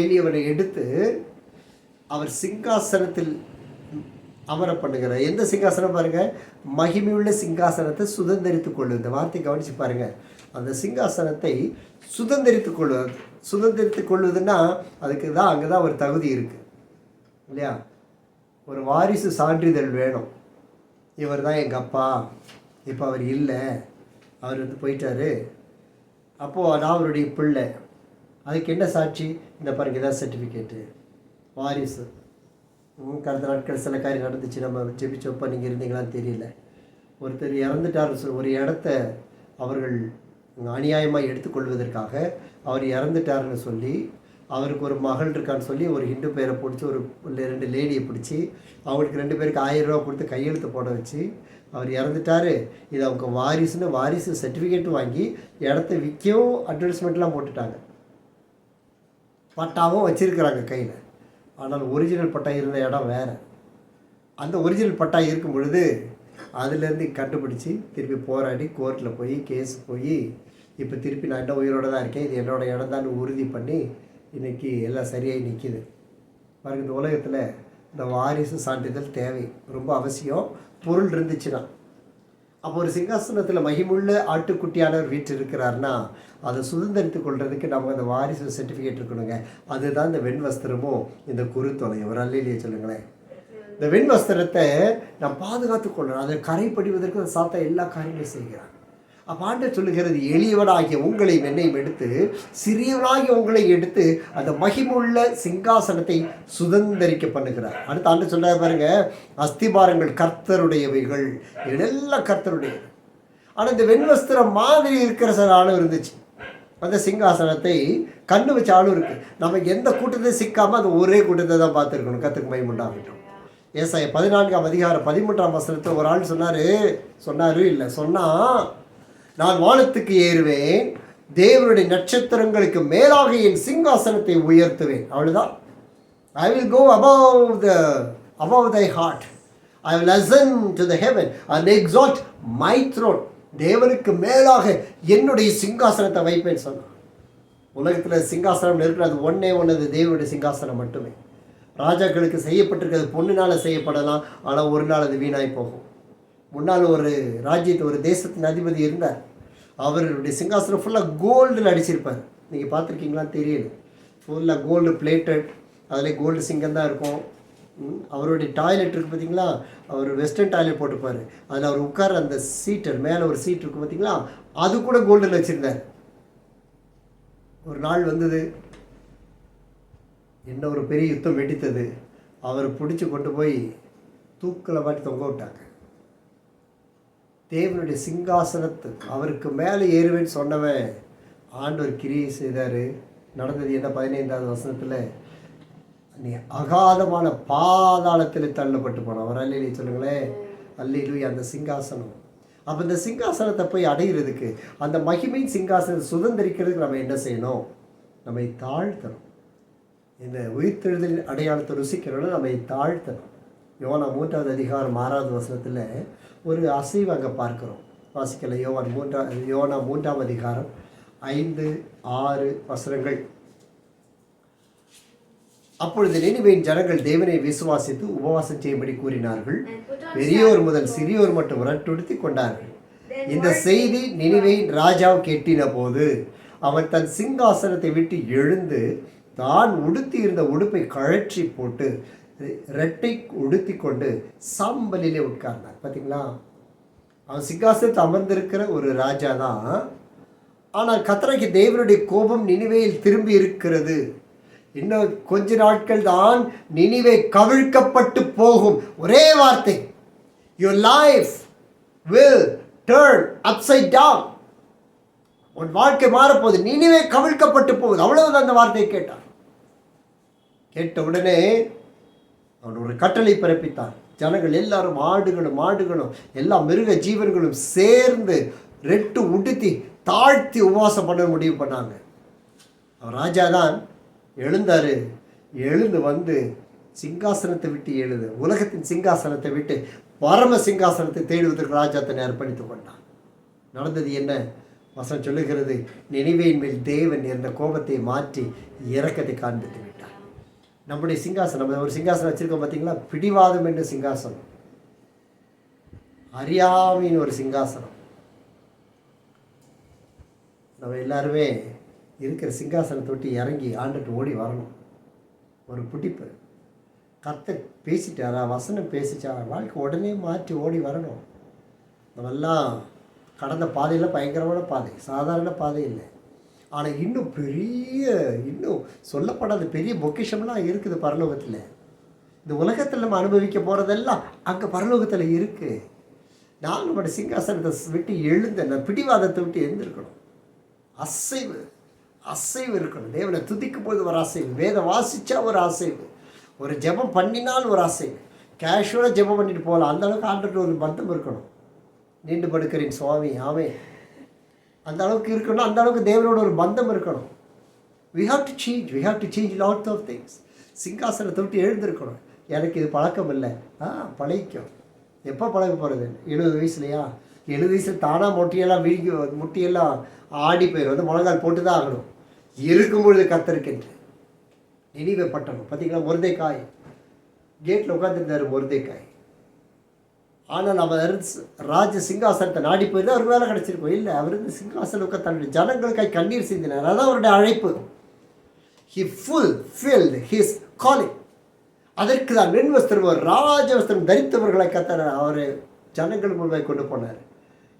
எளியவனை எடுத்து அவர் சிங்காசனத்தில் அமர பண்ணுகிறார். எந்த சிங்காசனம் பாருங்க? மகிமையுள்ள சிங்காசனத்தை சுதந்திரித்துக் கொள்வது. இந்த வார்த்தை கவனிச்சு பாருங்க. அந்த சிங்காசனத்தை சுதந்திரித்துக் கொள்வது. சுதந்திரித்துக் கொள்வதுன்னா அதுக்கு தான் அங்கே தான் ஒரு தகுதி இருக்கு இல்லையா? ஒரு வாரிசு சான்றிதழ் வேணும். இவர் தான் எங்கள் அப்பா, இப்போ அவர் இல்லை, அவர் போயிட்டாரு, அப்போது நான் அவருடைய பிள்ளை. அதுக்கு என்ன சாட்சி? இந்த பாருங்க, இதான் சர்டிஃபிகேட்டு, வாரிசு. கடந்த நாட்கள் சில காரியம் நடந்துச்சு, நம்ம ஜெபிச்சப்போ நீங்கள் இருந்தீங்களான்னு தெரியல. ஒருத்தர் இறந்துட்டார். ஒரு இடத்த அவர்கள் அநியாயமாக எடுத்துக்கொள்வதற்காக அவர் இறந்துட்டாருன்னு சொல்லி, அவருக்கு ஒரு மகள் இருக்கான்னு சொல்லி ஒரு ஹிந்து பேரை பிடிச்சி ஒரு 2 லேடியை பிடிச்சி அவங்களுக்கு 2 பேருக்கு 1000 ரூபா கொடுத்து கையெழுத்து போட வச்சு அவர் இறந்துட்டார், இது அவங்க வாரிசுன்னு வாரிசு சர்டிஃபிகேட்டும் வாங்கி இடத்த விற்கவும் அட்வர்டைஸ்மெண்ட்லாம் போட்டுட்டாங்க. பட்டாவும் வச்சுருக்கிறாங்க கையில். ஆனால் ஒரிஜினல் பட்டா இருந்த இடம் வேறு. அந்த ஒரிஜினல் பட்டா இருக்கும் பொழுது அதுலேருந்து கண்டுபிடிச்சி திருப்பி போராடி கோர்ட்டில் போய் கேஸ் போய் இப்போ திருப்பி நான் இன்னும் உயிரோடு தான் இருக்கேன், இது என்னோடய இடம் தான் உறுதி பண்ணி இன்றைக்கி எல்லாம் சரியாகி நிற்கிது. பாருங்க, இந்த உலகத்தில் இந்த வாரிசு சான்றிதழ் தேவை, ரொம்ப அவசியம். பொருள் இருந்துச்சுன்னா. அப்போ ஒரு சிங்காசனத்தில் மகிமுள்ள ஆட்டுக்குட்டியானவர் வீட்டு இருக்கிறார்னா அதை சுதந்திரித்து கொள்றதுக்கு நம்ம அந்த வாரிசு சர்டிஃபிகேட் இருக்கணுங்க. அதுதான் இந்த வெண்வஸ்திரமும் இந்த குருத்தொலை. ஒரு அல்லையே சொல்லுங்களேன். இந்த வெண்வஸ்திரத்தை நாம் பாதுகாத்து கொள்ளணும். அதை கரைப்படிவதற்கு அந்த சாத்தா எல்லா காரியங்களும் செய்கிறார். அப்போ ஆண்டவர் சொல்லுகிறது, எளியவனாகிய உங்களை என்னையும் எடுத்து சிறியவனாகிய உங்களை எடுத்து அந்த மகிமுள்ள சிங்காசனத்தை சுதந்திரிக்க பண்ணுகிறார். அடுத்த ஆண்டு சொல்றாரு பாருங்க, அஸ்திபாரங்கள் கர்த்தருடையவைகள், எல்லாம் கர்த்தருடையது. ஆனால் இந்த வெண்வஸ்திரம் மாதிரி இருக்கிற சில ஆளும் இருந்துச்சு. அந்த சிங்காசனத்தை கண்ணு வச்ச ஆளும் இருக்கு. நம்ம எந்த கூட்டத்தை சிக்காம அந்த ஒரே கூட்டத்தை தான் பார்த்துருக்கணும். கர்த்தருக்கு மகிமை உண்டாகட்டும். ஏசாயா 14ஆம் அதிகாரம் 13ஆம் வசனத்தில் ஒரு ஆள் சொன்னா, நான் வானத்துக்கு ஏறுவேன், தேவனுடைய நட்சத்திரங்களுக்கு மேலாக என் சிங்காசனத்தை உயர்த்துவேன். அவ்வளவுதான். I will go above thy heart. I will ascend to the heaven and exalt my throne. தேவனுக்கு மேலாக என்னுடைய சிங்காசனத்தை வைப்பேன்னு சொன்னான். உலகத்தில் சிங்காசனம் இருக்கிறது ஒன்றே ஒன்று, தேவனுடைய சிங்காசனம் மட்டுமே. ராஜாக்களுக்கு செய்யப்பட்டிருக்கிறது பொண்ணுனால் செய்யப்படலாம், ஆனால் ஒரு நாள் அது வீணாய் போகும். முன்னால் ஒரு ராஜ்யத்து ஒரு தேசத்தின் அதிபதி இருந்தார். அவருடைய சிங்காசனம் ஃபுல்லாக கோல்டில் அடிச்சிருப்பார். நீங்கள் பார்த்துருக்கீங்களான்னு தெரியல. ஃபுல்லாக கோல்டு பிளேட்டட், அதில் கோல்டு சிங்கம் தான் இருக்கும். அவருடைய டாய்லெட் இருக்குது பார்த்தீங்களா, அவர் வெஸ்டர்ன் டாய்லெட் போட்டுப்பார். அதில் அவர் உட்கார அந்த சீட்டர் மேலே ஒரு சீட் இருக்குது பார்த்தீங்களா, அது கூட கோல்டில் வச்சுருந்தார். ஒரு நாள் வந்தது, என்ன ஒரு பெரிய யுத்தம் வெடித்தது. அவர் பிடிச்சி கொண்டு போய் தூக்கில் மாட்டி தொங்க விட்டாங்க. தேவனுடைய சிங்காசனத்துக்கு அவருக்கு மேலே ஏறுவேன்னு சொன்னவன் ஆண்டவர் கிரியை செய்தார். நடந்தது என்ன? 15வது வசனத்தில், நீ அகாதமான பாதாளத்தில் தள்ளப்பட்டு போனான். அவர் அல்லேலூயா சொல்லுங்களேன். அல்லேலூயா. அந்த சிங்காசனம், அப்போ இந்த சிங்காசனத்தை போய் அடைகிறதுக்கு, அந்த மகிமையின் சிங்காசனத்தை சுதந்திரிக்கிறதுக்கு நம்ம என்ன செய்யணும்? நம்மை தாழ்த்தணும். இந்த உயிர்த்தெழுதலின் அடையாளத்தை ருசிக்கிறோன்னு நம்மை தாழ்த்தணும். யோவான் 3வது அதிகாரம் 6வது வசனத்தில் ஒரு அசைவு அங்கே பார்க்குறோம். வாசிக்கல. யோவான் 3ஆம் அதிகாரம் 5, 6 வசனங்கள். அப்பொழுது நினிவேயின் ஜனங்கள் தேவனை விசுவாசித்து உபவாசம் செய்யும்படி கூறினார்கள். பெரியோர் முதல் சிறியோர் மட்டும் ரட்டுடுத்தி கொண்டார்கள். இந்த செய்தி நினிவேயின் ராஜாவுக்கு எட்டின போது அவன் தன் சிங்காசனத்தை விட்டு எழுந்து தான் உடுத்தி இருந்த உடுப்பை கழற்றி போட்டு ரெட்டை உடுத்தி கொண்டு சாம்பலிலே உட்கார்ந்தார். பார்த்தீங்களா, அவன் சிங்காசனத்தை அமர்ந்திருக்கிற ஒரு ராஜா தான். ஆனால் கர்த்தராகிய தேவனுடைய கோபம் நினிவேயில் திரும்பி இருக்கிறது. இன்னும் கொஞ்ச நாட்கள் தான் நினிவே கவிழ்க்கப்பட்டு போகும். ஒரே வார்த்தை, your life will turn upside down. உன் வாழ்க்கை மாறப்போகுது, நினிவே கவிழ்க்கப்பட்டு போகுது. அவ்வளவுதான் அந்த வார்த்தையை கேட்டான். கேட்ட உடனே அவன் ஒரு கட்டளை பிறப்பித்தான். ஜனங்கள் எல்லாரும் மாடுகளும் எல்லா மிருக ஜீவன்களும் சேர்ந்து ரெட்டு உடுத்தி தாழ்த்தி உபவாசம் பண்ண முடிவு பண்ணாங்க. அவன் ராஜா தான் எழுந்தார். எழுந்து வந்து சிங்காசனத்தை விட்டு உலகத்தின் சிங்காசனத்தை விட்டு பரம சிங்காசனத்தை தேடுவதற்கு ராஜா தன்னை அர்ப்பணித்துக் கொண்டான். நடந்தது என்ன? வசனம் சொல்லுகிறது, நினிவேயின் மேல் தேவன் என்ற கோபத்தை மாற்றி இரக்கத்தை காண்பித்து விட்டார். நம்முடைய சிங்காசனம், நம்ம ஒரு சிங்காசனம் வச்சுருக்கோம் பார்த்தீங்களா, பிடிவாதம் என்ற சிங்காசனம், அறியாமையின் ஒரு சிங்காசனம். நம்ம எல்லாருமே இருக்கிற சிங்காசனத்தை விட்டு இறங்கி ஆண்டுட்டு ஓடி வரணும். ஒரு பிடிப்பு. கர்த்தர் பேசிட்டாரா, வசனம் பேசிச்சா, வாழ்க்கை உடனே மாற்றி ஓடி வரணும். நம்மெல்லாம் கடந்த பாதையில் பயங்கரமான பாதை, சாதாரண பாதை இல்லை. ஆனால் இன்னும் சொல்லப்படாத பெரிய பொக்கிஷம்லாம் இருக்குது பரலோகத்தில். இந்த உலகத்தில் நம்ம அனுபவிக்க போகிறதெல்லாம் அங்கே பரலோகத்தில் இருக்குது. நான் நம்மளோட சிங்காசனத்தை விட்டு எழுந்த பிடிவாதத்தை விட்டு எழுந்திருக்கணும். அசைவு இருக்கணும். தேவனை துதிக்கும் போது ஒரு அசைவு, வேதம் வாசித்தா ஒரு அசைவு, ஒரு ஜெபம் பண்ணினால் ஒரு அசைவு. கேஷுவலாக ஜெபம் பண்ணிட்டு போகலாம், அந்த அளவுக்கு ஆண்டுட்டு ஒரு பந்தம் இருக்கணும். நீண்டு படுக்கிறேன் சுவாமி, ஆமே, அந்த அளவுக்கு இருக்கணும். அந்த அளவுக்கு தேவனோட ஒரு பந்தம் இருக்கணும். we have to change lots of things. சிங்காசனத்தை விட்டு எழுந்திருக்கணும். எனக்கு இது பழக்கம் இல்லை. பழகிக்கும். எப்போ பழக போகிறது? 70 வயசுலையா? 70 வயசில் தானாக முட்டியெல்லாம் ஆடி போயிடும். வந்து முழங்கால் போட்டு தான் ஆகணும். இருக்கும்பொழுது கர்த்தருக்கென்று. நினிவே பட்டணம் பார்த்தீங்களா, மொர்தெக்காய் கேட்டில் உட்காந்துருந்தார். மொர்தெக்காய் ஆனால் அவர் ராஜ சிங்காசனத்தை நாடி போயிருந்தா அவருக்கு வேலை கிடச்சிருக்கும். இல்லை, அவர் இந்த சிங்காசனம் தன்னுடைய ஜனங்களுக்காய் கண்ணீர் சிந்தினார். அதான் அவருடைய அழைப்பு. he fulfilled his calling. அதற்கு தான் வெண்வஸ்திரம், ராஜவஸ்திரம் தரித்தவர்களை கர்த்தர் அவர் ஜனங்கள் முன்பாய் கொண்டு போனார்.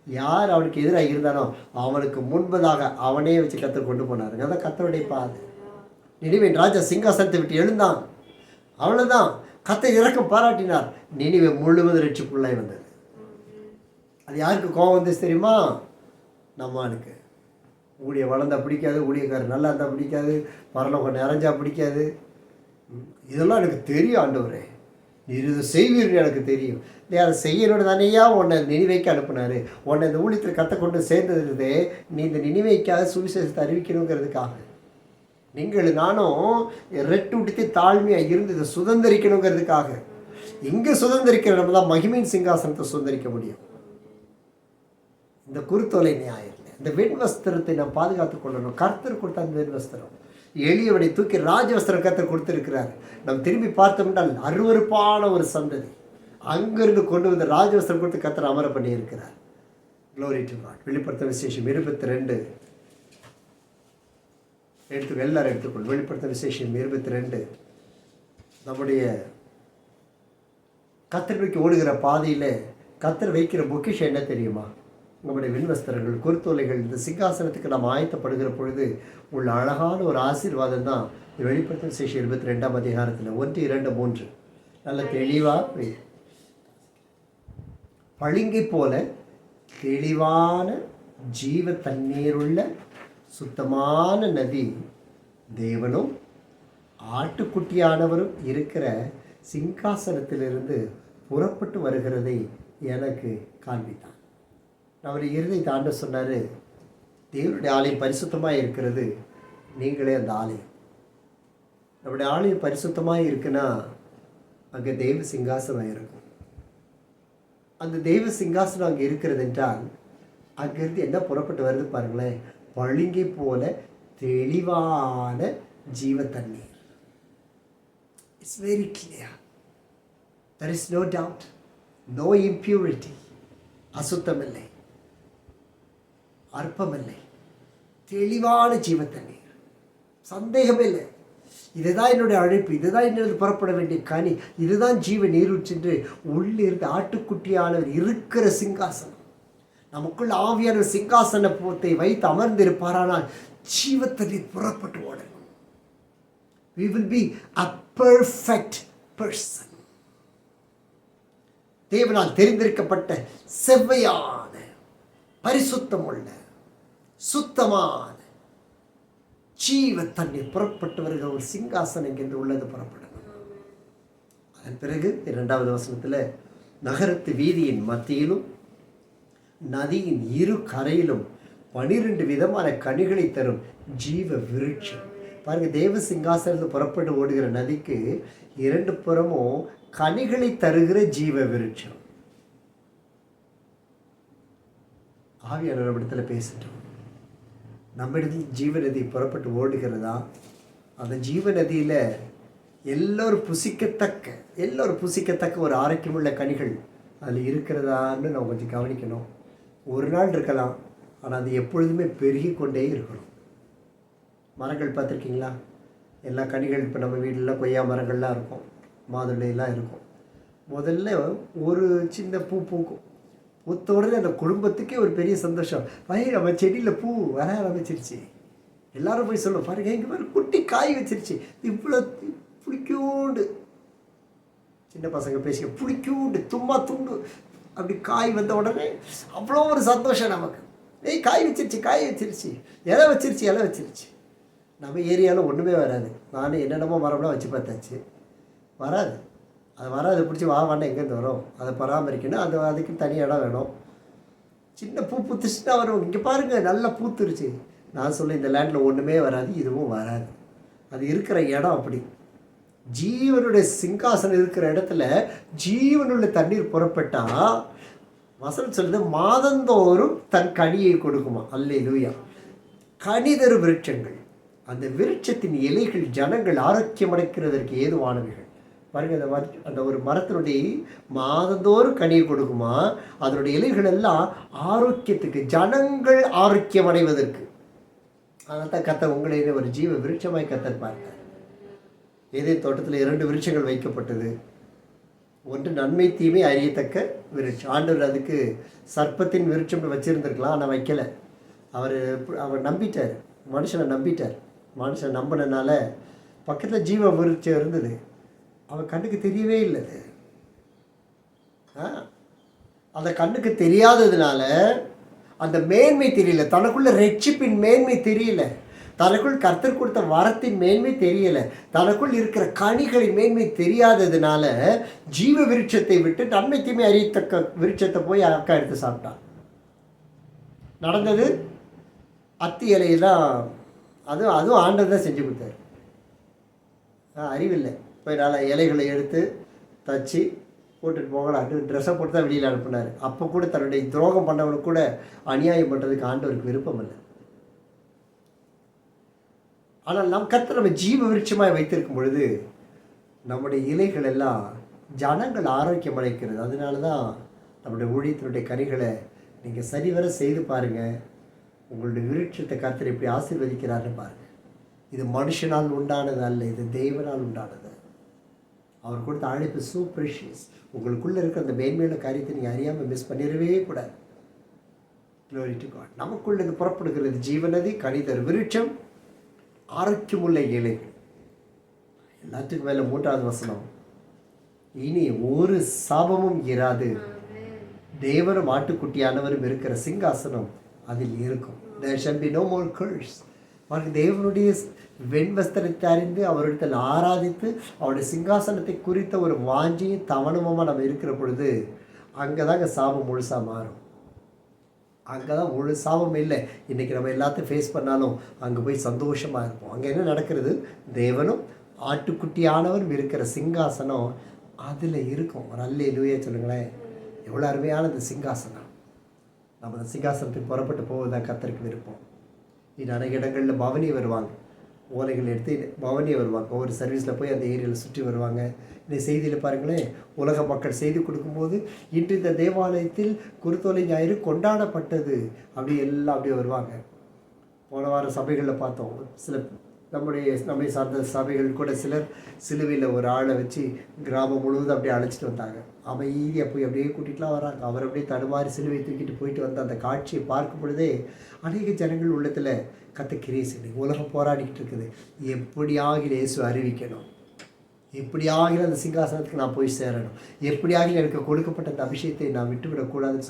யார் அவனுக்கு எதிராக இருந்தானோ அவனுக்கு முன்பதாக அவனே வச்சு கர்த்தர் கொண்டு போனாருங்க. அதான் கர்த்தருடைய பாதை. நினிவேயின் ராஜா சிங்காசனத்தை விட்டு எழுந்தான். அவ்வளோதான், கர்த்தர் இரக்கம் பாராட்டினார். நினிவே முழுவதும் ரட்சிப்புள்ளாய் வந்தது. அது யாருக்கு கோபம் வந்துச்சு தெரியுமா? நம்மளுக்கு. ஊழிய வளர்ந்தா பிடிக்காது, ஊழியக்காரர் நல்லா இருந்தால் பிடிக்காது, பரலோகம் நிறைஞ்சா பிடிக்காது. இதெல்லாம் எனக்கு தெரியும் ஆண்டவரே, நீர் இது செய்வீர்கள் எனக்கு தெரியும். நீ அதை செய்யணும்னு தானேயா உன்னை நினிவேக்கு அனுப்புனார். உன்னை இந்த ஊழியத்தில் கற்று கொண்டு சேர்ந்தது நீ இந்த நினிவேக்காக சுவிசேஷத்தை அறிவிக்கணுங்கிறதுக்காக. நீங்கள் நானும் ரெட்டு உடுத்தி தாழ்மையாக இருந்து இதை சுதந்திரிக்கணுங்கிறதுக்காக. இங்கே சுதந்திரிக்கிற நம்ம தான் மகிமையின் சிங்காசனத்தை சுதந்திரிக்க முடியும். இந்த குருத்தோலை நியாயம், இந்த வெண்வஸ்திரத்தை நாம் பாதுகாத்து கொள்ளணும். கர்த்தர் கொடுத்த அந்த வெண்வஸ்திரம், எளியவனை தூக்கி ராஜவஸ்திரம் கர்த்தர் கொடுத்திருக்கிறார். நாம் திரும்பி பார்த்தோம்னால் அருவருப்பான ஒரு சந்ததி அங்கிருந்து கொண்டு வந்து ராஜவஸ்திரம் கொடுத்து கர்த்தர் அமர பண்ணியிருக்கிறார். Glory to God. வெளிப்படுத்த விசேஷம் 22 எல்லாரும் எடுத்துக்கொள். வெளிப்படுத்த விசேஷம் 22 நம்முடைய கர்த்தர் வைக்க ஓடுகிற பாதையில் கர்த்தர் வைக்கிற பொக்கிஷம் என்ன தெரியுமா? நம்முடைய விண்வஸ்திரங்கள், குருத்தோலைகள். இந்த சிங்காசனத்துக்கு நாம் ஆயத்தப்படுகிற பொழுது உள்ள அழகான ஒரு ஆசீர்வாதம் தான் வெளிப்படுத்த விசேஷம் 22ஆம் அதிகாரத்தில் 1, 2, 3 நல்ல தெளிவாக பளிங்கை போல தெளிவான ஜீவ தண்ணீருள்ள சுத்தமான நதி தேவனும் ஆட்டுக்குட்டியானவரும் இருக்கிற சிங்காசனத்திலிருந்து புறப்பட்டு வருகிறதை எனக்கு காண்பித்தான். அவர் இறுதி தாண்ட சொன்னார், தேவனுடைய ஆலயம் பரிசுத்தமாக இருக்கிறது, நீங்களே அந்த ஆலயம். நம்முடைய ஆலயம் பரிசுத்தமாக இருக்குன்னா அங்கே தெய்வ சிங்காசனம் இருக்கும். அந்த தெய்வ சிங்காசனம் அங்கே இருக்கிறது என்றால் அங்கேருந்து என்ன புறப்பட்டு வருது பாருங்களேன், பளிங்கை போல தெளிவான ஜீவ தண்ணீர். It's very clear. There is no doubt, no impurity. அசுத்தமில்லை, அற்பமில்லை, தெளிவான ஜீவ தண்ணீர், சந்தேகமில்லை. இதுதான் என்னுடைய அழைப்பு, இதுதான் என்னது புறப்பட வேண்டிய கனி, இதுதான் ஜீவ நீரூற்றென்று உள்ளிருந்து ஆட்டுக்குட்டியானவர் இருக்கிற சிங்காசனம். நமக்குள்ள ஆவியான சிங்காசனத்தை வைத்து அமர்ந்திருப்பாரானால் ஜீவ தண்ணீர் புறப்பட்டு ஓடணும். We will be a perfect person. தேவனால் தெரிந்திருக்கப்பட்ட செவ்வையான பரிசுத்தமுள்ள சுத்தமான ஜீவ தண்ணீர் புறப்பட்டு வருகிற ஒரு சிங்காசனம் என்று உள்ளது புறப்படணும். அதன் பிறகு 2வது வசனத்தில் நகரத்து வீதியின் மத்தியிலும் நதியின் இரு கரையிலும் 12 விதமான கனிகளை தரும் ஜீவ விருட்சம். பாருங்க, தேவ சிங்காசனத்தில் புறப்பட்டு ஓடுகிற நதிக்கு 2 புறமும் கனிகளை தருகிற ஜீவ விருட்சம். ஆவியான நம்மிடத்தில் பேசிட்டோம். நம்மிடத்தில் ஜீவநதி புறப்பட்டு ஓடுகிறதா? அந்த ஜீவநதியில் எல்லோரும் புசிக்கத்தக்க ஒரு ஆரோக்கியமுள்ள கனிகள் அதில் இருக்கிறதான்னு நம்ம கொஞ்சம் கவனிக்கணும். ஒரு நாள் இருக்கலாம், ஆனால் அது எப்பொழுதுமே பெருகி கொண்டே இருக்கணும். மரங்கள் பார்த்துருக்கீங்களா? எல்லா கனிகள் இப்போ நம்ம வீட்டிலலாம் கொய்யா மரங்கள்லாம் இருக்கும், மாதுளையெல்லாம் இருக்கும். முதல்ல ஒரு சின்ன பூ பூக்கும், பூத்த உடனே அந்த குடும்பத்துக்கே ஒரு பெரிய சந்தோஷம். நம்ம செடியில் பூ வர ஆரம்பிச்சிருச்சு. எல்லாரும் போய் சொல்லுவோம், பாருங்க எங்கள் மாதிரி குட்டி காய் வச்சிருச்சு, இவ்வளோ புளிக்கூண்டு. சின்ன பசங்க பேசிக்க புளிக்கூண்டு தும்மா துண்டு அப்படி காய் வந்த உடனே அவ்வளோ ஒரு சந்தோஷம் நமக்கு. காய் வச்சிருச்சு, இலை வச்சிருச்சு. நம்ம ஏரியாவில் ஒன்றுமே வராது. நானும் என்னென்னமோ மரம்லாம் வச்சு பார்த்தாச்சு, அது பிடிச்சி வாண்டா எங்கேருந்து வரும், அதை பராமரிக்கணும். அதுக்கு தனி இடம் வேணும். சின்ன பூ பூத்துச்சுன்னா வரும். இங்கே பாருங்கள் நல்லா பூத்துருச்சு. நான் சொல்ல இந்த லேண்டில் ஒன்றுமே வராது, இதுவும் வராது. அது இருக்கிற இடம் அப்படி. ஜீவனுடைய சிங்காசனம் இருக்கிற இடத்துல ஜீவனுள்ள தண்ணீர் புறப்பட்டால் வசனம் சொல்லுது, மாதந்தோறும் தன் கனியை கொடுக்குமா. அல்லேலூயா. கனிதரு விருட்சங்கள், அந்த விருட்சத்தின் இலைகள் ஜனங்கள் ஆரோக்கியம் அடைக்கிறதற்கு ஏதுவானவைகள். பாருங்கள், அந்த ஒரு மரத்தினுடைய மாதந்தோறும் கனியை கொடுக்குமா. அதனுடைய இலைகள் எல்லாம் ஆரோக்கியத்துக்கு, ஜனங்கள் ஆரோக்கியம் அடைவதற்கு. அதனால் தான் கர்த்தர் உங்களை ஒரு ஜீவ விருட்சமாய் கர்த்தர் பார்த்தார். ஏதேன் தோட்டத்தில் 2 விருட்சங்கள் வைக்கப்பட்டது. ஒன்று நன்மை தீமை அறியத்தக்க விருட்சம். ஆண்டவர் அதுக்கு சர்ப்பத்தின் விருட்சம் வச்சுருந்துருக்கலாம், ஆனால் வைக்கலை. அவர் நம்பிட்டார், மனுஷனை நம்பினனால பக்கத்தில் ஜீவ விருட்சம் இருந்தது. அவன் கண்ணுக்கு தெரியவே இல்லை. அந்த கண்ணுக்கு தெரியாததுனால அந்த மேன்மை தெரியல, தனக்குள்ள ரட்சிப்பின் மேன்மை தெரியல, தனக்குள் கர்த்தர் கொடுத்த வரத்தின் மேன்மை தெரியல, தனக்குள் இருக்கிற கனிகளின் மேன்மை தெரியாததுனால ஜீவ விருட்சத்தை விட்டு நன்மை தீமை அறியத்தக்க விருட்சத்தை போய் அக்கா எடுத்து சாப்பிட்டான். நடந்தது, அத்தி இலையெல்லாம் அதுவும் ஆண்டவர் தான் செஞ்சு கொடுத்தாரு. அறிவில்லை. போய் நல்லா இலைகளை எடுத்து தச்சு போட்டுட்டு போகலான்ட்டு ட்ரெஸ்ஸை போட்டு தான் வெளியில் அனுப்புனார். அப்போ கூட தன்னுடைய துரோகம் பண்ணவனுக்கு கூட அநியாயம் பண்ணுறதுக்கு ஆண்டவருக்கு விருப்பம் இல்லை. ஆனால் நம்ம ஜீவ விருட்சமாக வைத்திருக்கும் பொழுது நம்முடைய இலைகள் எல்லாம் ஜனங்கள் ஆரோக்கியம் அடைக்கிறது. அதனால தான் நம்முடைய ஊழியத்தினுடைய கனிகளை நீங்கள் சரிவர செய்து பாருங்கள். உங்களுடைய விருட்சத்தை கர்த்தர் எப்படி ஆசீர்வதிக்கிறாருன்னு பாருங்கள். இது மனுஷனால் உண்டானது அல்ல, இது தேவனால் உண்டானது. அவர் கொடுத்த அழைப்பு சோ ப்ரெஷியஸ். உங்களுக்குள்ளே இருக்கிற அந்த மேன்மையான காரியத்தை நீங்கள் அறியாமல் மிஸ் பண்ணிடவே கூடாது. Glory to God. நமக்குள்ள இது புறப்படுகிறது ஜீவநதி, கனிதர் விருட்சம், ஆரோக்கியமுள்ள இலைகள். எல்லாத்துக்கும் மேலே 3வது வசனம், இனி ஒரு சாபமும் இராது, தேவரும் ஆட்டுக்குட்டியானவரும் இருக்கிற சிங்காசனம் அதில் இருக்கும். There shall be no more curse. தேவனுடைய வெண்வஸ்திரத்தை அறிந்து அவரிடத்தில் ஆராதித்து அவருடைய சிங்காசனத்தை குறித்த ஒரு வாஞ்சியும் தவணமாக நம்ம இருக்கிற பொழுது அங்கே தாங்க சாபம் முழுசாக மாறும். அங்கே தான் முழு சாபம் இல்லை. இன்றைக்கி நம்ம எல்லாத்தையும் ஃபேஸ் பண்ணாலும் அங்கே போய் சந்தோஷமாக இருப்போம். அங்கே என்ன நடக்கிறது? தேவனும் ஆட்டுக்குட்டியானவரும் இருக்கிற சிங்காசனம் அதில் இருக்கும். ஒரு அல்லேலூயா சொல்லுங்களேன். எவ்வளோ அருமையான இந்த சிங்காசனம். நம்ம அந்த சிங்காசனத்துக்கு புறப்பட்டு போவதுதான் கர்த்தருக்கு விருப்பம். இது அநேக இடங்களில் பவனி வருவாங்க, ஓலைகள் எடுத்து பவனியை வருவாங்க. ஒவ்வொரு சர்வீஸில் போய் அந்த ஏரியாவில் சுற்றி வருவாங்க. இந்த செய்தியில் பாருங்களேன், உலக மக்கள் செய்தி கொடுக்கும்போது இன்று இந்த தேவாலயத்தில் குருத்தோலை ஞாயிறு கொண்டாடப்பட்டது அப்படி எல்லாம் அப்படியே வருவாங்க. போன வாரம் சபைகளில் பார்த்தோம். சில நம்மை சார்ந்த சபைகள் கூட சிலர் சிலுவையில் ஒரு ஆளை வச்சு கிராமம் முழுவதும் அப்படியே அழைச்சிட்டு வந்தாங்க. அமைதியாக போய் அப்படியே கூட்டிகிட்டுலாம் வராங்க. அவர் அப்படியே தடுமாறி சிலுவை தூக்கிட்டு போயிட்டு வந்த அந்த காட்சியை பார்க்கும் பொழுதே அநேக ஜனங்கள் உள்ளத்தில் கிரியை செய்யுங்க. உலகம் போராடிக்கிட்டு இருக்குது. எப்படியாக இயேசு அறிவிக்கணும், எப்படியாக அந்த சிங்காசனத்துக்கு நான் போய் சேரணும், எப்படியாக எனக்கு கொடுக்கப்பட்ட அந்த அபிஷேகத்தை நான் விட்டுவிடக்கூடாதுன்னு